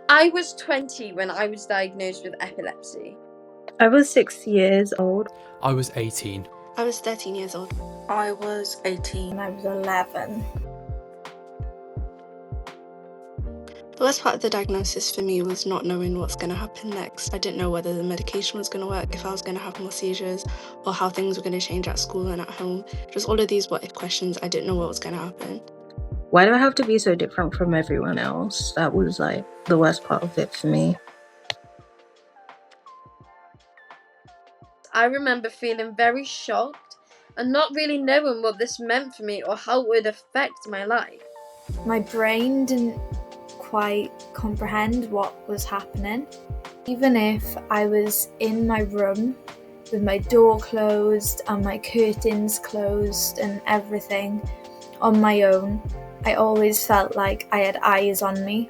I was 20 when I was diagnosed with epilepsy. I was 6 years old. I was 18. I was 13 years old. I was 18. And I was 11. The worst part of the diagnosis for me was not knowing what's going to happen next. I didn't know whether the medication was going to work, if I was going to have more seizures, or how things were going to change at school and at home. Just all of these what-if questions. I didn't know what was going to happen. Why do I have to be so different from everyone else? That was like the worst part of it for me. I remember feeling very shocked and not really knowing what this meant for me or how it would affect my life. My brain didn't quite comprehend what was happening. Even if I was in my room with my door closed and my curtains closed and everything on my own, I always felt like I had eyes on me.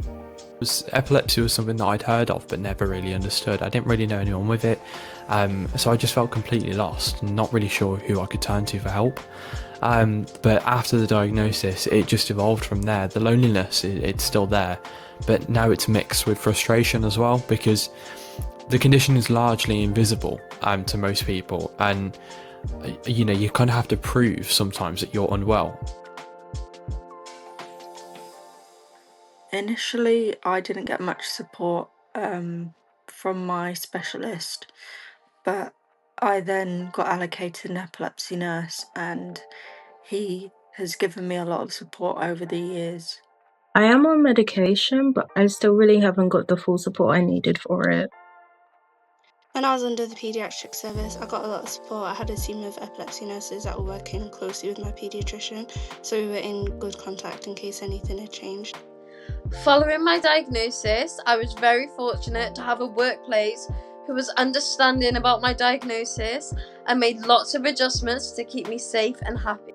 Epilepsy was something that I'd heard of but never really understood. I didn't really know anyone with it, so I just felt completely lost and not really sure who I could turn to for help. But after the diagnosis, it just evolved from there. The loneliness, it's still there, but now it's mixed with frustration as well, because the condition is largely invisible to most people, and you kind of have to prove sometimes that you're unwell. Initially, I didn't get much support from my specialist, but I then got allocated an epilepsy nurse, and he has given me a lot of support over the years. I am on medication, but I still really haven't got the full support I needed for it. When I was under the paediatric service, I got a lot of support. I had a team of epilepsy nurses that were working closely with my paediatrician, so we were in good contact in case anything had changed. Following my diagnosis, I was very fortunate to have a workplace who was understanding about my diagnosis and made lots of adjustments to keep me safe and happy.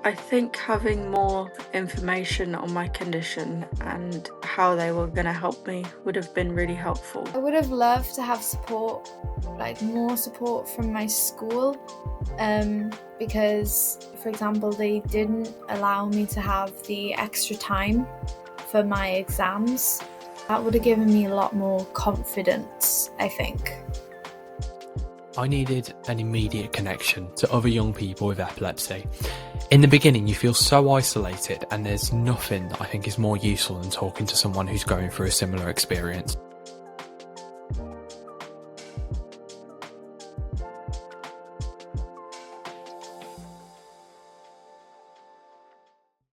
I think having more information on my condition and how they were going to help me would have been really helpful. I would have loved to have support, like more support from my school, because, for example, they didn't allow me to have the extra time for my exams. That would have given me a lot more confidence, I think. I needed an immediate connection to other young people with epilepsy. In the beginning, you feel so isolated, and there's nothing that I think is more useful than talking to someone who's going through a similar experience.